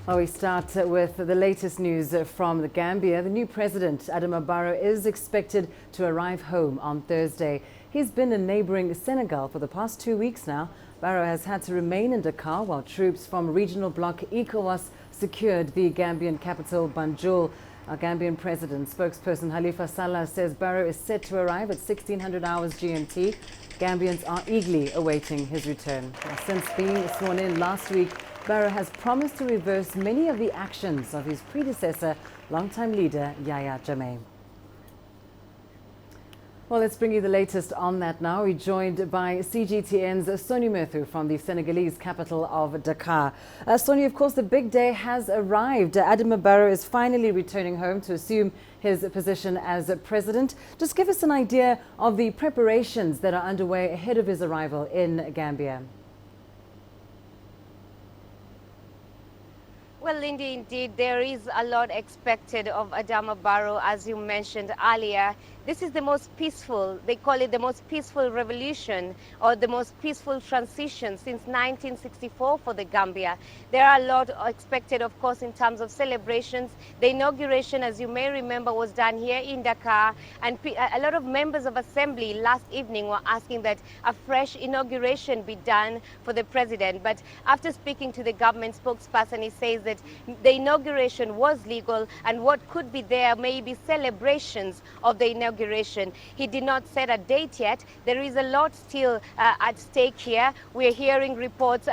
Well, we start with the latest news from the Gambia. The new president, Adama Barrow, is expected to arrive home on Thursday. He's been in neighbouring Senegal for the past 2 weeks now. Barrow has had to remain in Dakar while troops from regional bloc ECOWAS secured the Gambian capital, Banjul. Our Gambian President, spokesperson Halifa Sallah, says Barrow is set to arrive at 1600 hours GMT. Gambians are eagerly awaiting his return. Since being sworn in last week, Barrow has promised to reverse many of the actions of his predecessor, longtime leader Yahya Jammeh. Well, let's bring you the latest on that now. We're joined by CGTN's Sony Murthu from the Senegalese capital of Dakar. Sony, of course, the big day has arrived. Adama Barrow is finally returning home to assume his position as president. Just give us an idea of the preparations that are underway ahead of his arrival in Gambia. Well, Lindy, indeed, there is a lot expected of Adama Barrow, as you mentioned earlier. This is the most peaceful, they call it the most peaceful revolution or the most peaceful transition since 1964 for the Gambia. There are a lot expected, of course, in terms of celebrations. The inauguration, as you may remember, was done here in Dakar, and a lot of members of assembly last evening were asking that a fresh inauguration be done for the president. But after speaking to the government spokesperson, he says that the inauguration was legal, and what could be there may be celebrations of the inauguration. He did not set a date yet. There is a lot still at stake here. We're hearing reports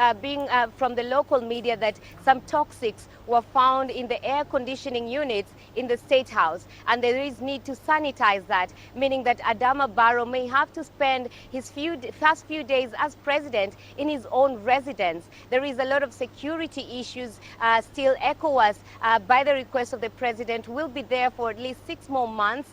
from the local media that some toxics were found in the air conditioning units in the State House, and there is need to sanitize that, meaning that Adama Barrow may have to spend his first few days as president in his own residence. There is a lot of security issues still. ECOWAS, by the request of the president, will be there for at least 6 more months.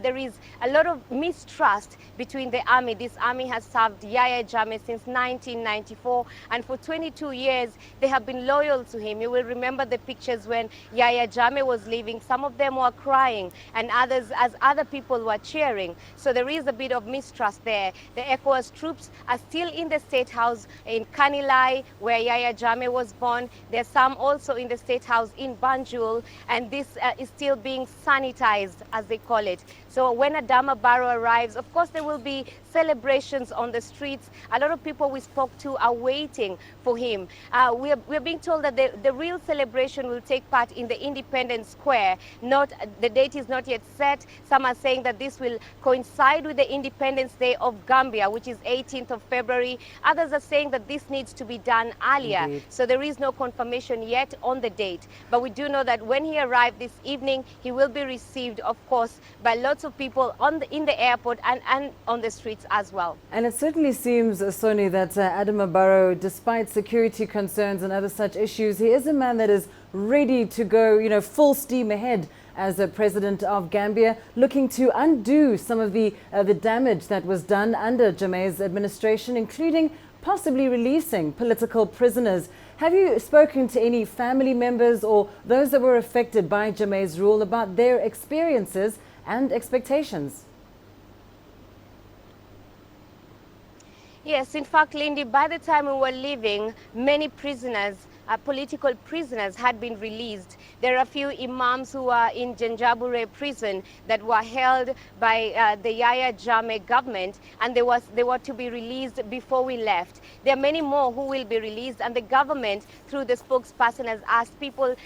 There is a lot of mistrust between the army. This army has served Yahya Jammeh since 1994, and for 22 years they have been loyal to him. You will remember the pictures when Yahya Jammeh was leaving. Some of them were crying, and others, as other people were cheering. So there is a bit of mistrust there. The ECOWAS troops are still in the State House in Kanilai, where Yahya Jammeh was born. There's some also in the State House in Banjul, and this is still being sanitized, as they call it. So when Adama Barrow arrives, of course, there will be celebrations on the streets. A lot of people we spoke to are waiting for him. We're being told that the real celebration will take part in the Independence Square. The date is not yet set. Some are saying that this will coincide with the Independence Day of Gambia, which is 18th of February. Others are saying that this needs to be done earlier. Indeed. So there is no confirmation yet on the date. But we do know that when he arrived this evening, he will be received, of course, by lots of people in the airport and on the streets as well. And it certainly seems, Sony, that Adama Barrow, despite security concerns and other such issues, he is a man that is ready to go, full steam ahead as a president of Gambia, looking to undo some of the damage that was done under Jammeh's administration, including possibly releasing political prisoners. Have you spoken to any family members or those that were affected by Jammeh's rule about their experiences and expectations? Yes, in fact, Lindy, by the time we were leaving, many prisoners, political prisoners, had been released. There are a few imams who are in Janjabure prison that were held by the Yahya Jammeh government, and they were to be released before we left. There are many more who will be released, and the government, through the spokesperson, has asked people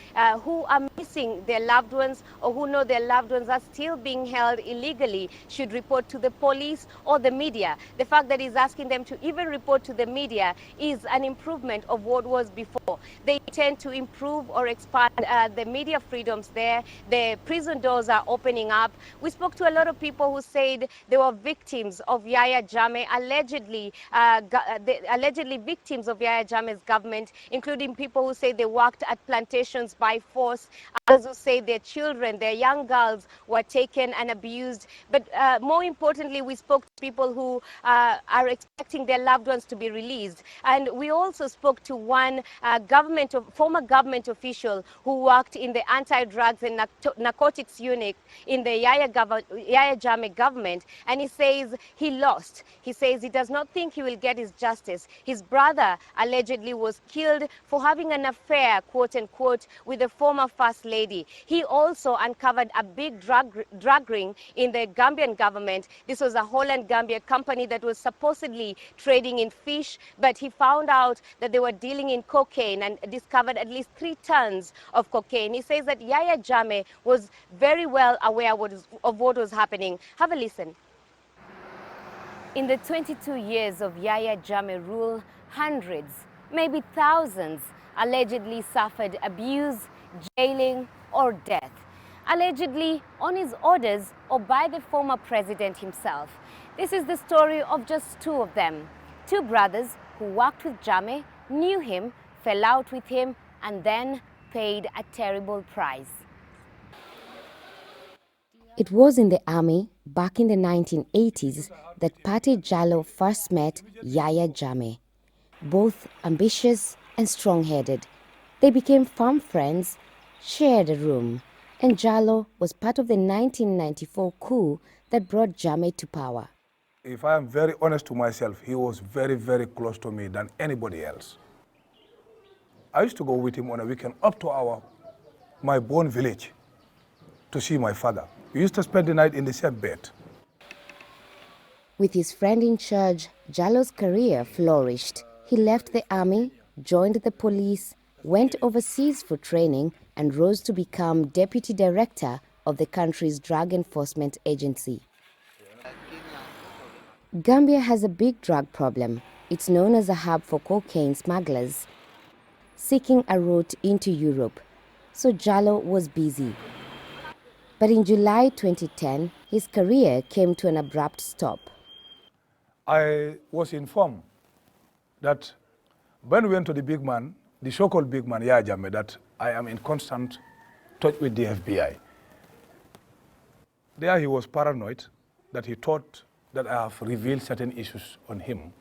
who are missing their loved ones or who know their loved ones are still being held illegally should report to the police or the media. The fact that he's asking them to even report to the media is an improvement of what was before. They tend to improve or expand the media freedoms there. The prison doors are opening up. We spoke to a lot of people who said they were victims of Yahya Jammeh, allegedly victims of Yahya Jammeh's government, including people who say they worked at plantations by force, others who say their children, their young girls, were taken and abused. But more importantly, we spoke to people who are expecting their loved ones to be released. And we also spoke to one former government official who worked in the anti-drugs and narcotics unit in the Yahya Jammeh government, and he says he lost. He says he does not think he will get his justice. His brother allegedly was killed for having an affair, quote unquote, with the former first lady. He also uncovered a big drug ring in the Gambian government. This was a Holland-Gambia company that was supposedly trading in fish, but he found out that they were dealing in cocaine and discovered at least 3 tons of cocaine. He says that Yahya Jammeh was very well aware of what was happening. Have a listen. In the 22 years of Yahya Jammeh rule, hundreds, maybe thousands, allegedly suffered abuse, jailing, or death. Allegedly on his orders or by the former president himself. This is the story of just 2 of them. 2 brothers who worked with Jammeh, knew him, fell out with him, and then paid a terrible price. It was in the army back in the 1980s that Pate Jallow first met Yahya Jammeh. Both ambitious and strong-headed. They became firm friends, shared a room, and Jallow was part of the 1994 coup that brought Jammeh to power. If I am very honest to myself, he was very, very close to me than anybody else. I used to go with him on a weekend up to my born village to see my father. We used to spend the night in the same bed. With his friend in charge, Jallow's career flourished. He left the army, joined the police, went overseas for training, and rose to become deputy director of the country's drug enforcement agency. Gambia has a big drug problem. It's known as a hub for cocaine smugglers seeking a route into Europe. So Jallow was busy. But in July 2010, his career came to an abrupt stop. I was informed that when we went to the big man, the so-called big man, Yahya Jammeh, that I am in constant touch with the FBI. There he was paranoid that he thought that I have revealed certain issues on him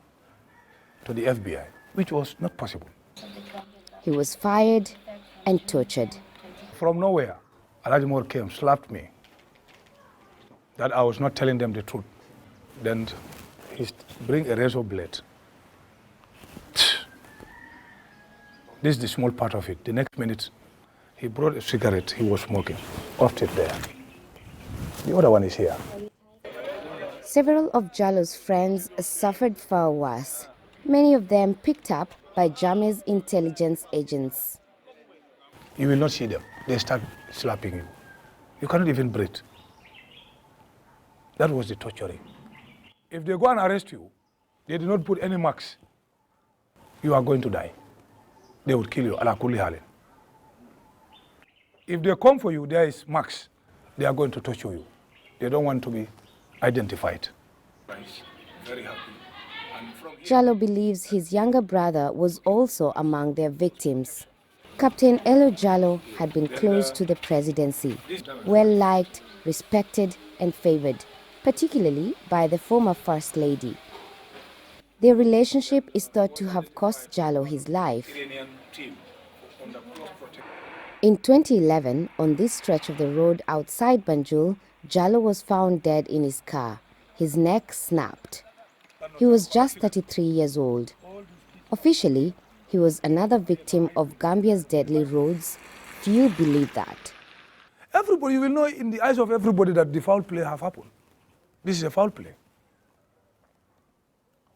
to the FBI, which was not possible. He was fired and tortured. From nowhere, Alhaji came, slapped me, that I was not telling them the truth. Then he bring a razor blade. This is the small part of it. The next minute, he brought a cigarette he was smoking, left it there. The other one is here. Several of Jallow's friends suffered far worse, many of them picked up by Jammeh's intelligence agents. You will not see them. They start slapping you. You cannot even breathe. That was the torturing. If they go and arrest you, they did not put any marks. You are going to die. They would kill you, ala kulli halin. If they come for you, there is marks. They are going to torture you. They don't want to be identified. Very happy. Jallow believes his younger brother was also among their victims. Captain Elo Jallow had been close to the presidency, well-liked, respected and favored, particularly by the former First Lady. Their relationship is thought to have cost Jallow his life. In 2011, on this stretch of the road outside Banjul, Jallow was found dead in his car. His neck snapped. He was just 33 years old. Officially, he was another victim of Gambia's deadly roads. Few believe that. Everybody, you will know in the eyes of everybody that the foul play have happened. This is a foul play.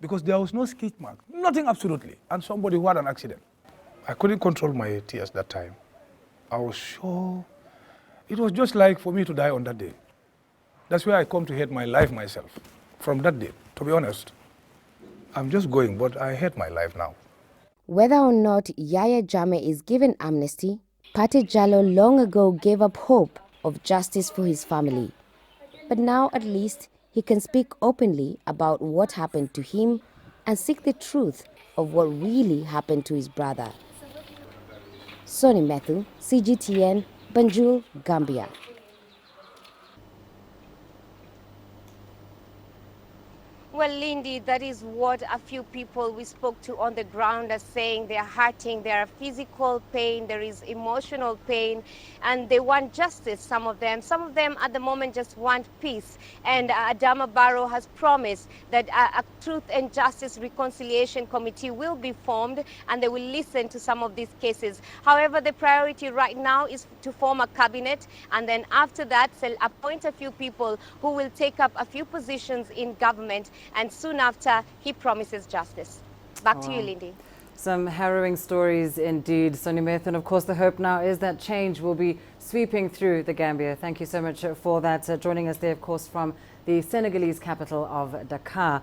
Because there was no skid mark, nothing absolutely, and somebody who had an accident. I couldn't control my tears that time. I was sure it was just like for me to die on that day. That's where I come to hate my life myself. From that day, to be honest, I'm just going, but I hate my life now. Whether or not Yahya Jammeh is given amnesty, Pate Jallow long ago gave up hope of justice for his family. But now at least he can speak openly about what happened to him and seek the truth of what really happened to his brother. Sonny Methu, CGTN, Banjul, Gambia. Well, Lindy, that is what a few people we spoke to on the ground are saying. They're hurting, there are physical pain, there is emotional pain, and they want justice, some of them. Some of them at the moment just want peace. And Adama Barrow has promised that a Truth and Justice Reconciliation Committee will be formed and they will listen to some of these cases. However, the priority right now is to form a cabinet, and then after that, appoint a few people who will take up a few positions in government, and soon after, he promises justice. Back to you, Lindy. Some harrowing stories indeed, Sonia Meth. And of course, the hope now is that change will be sweeping through the Gambia. Thank you so much for that. Joining us there, of course, from the Senegalese capital of Dakar.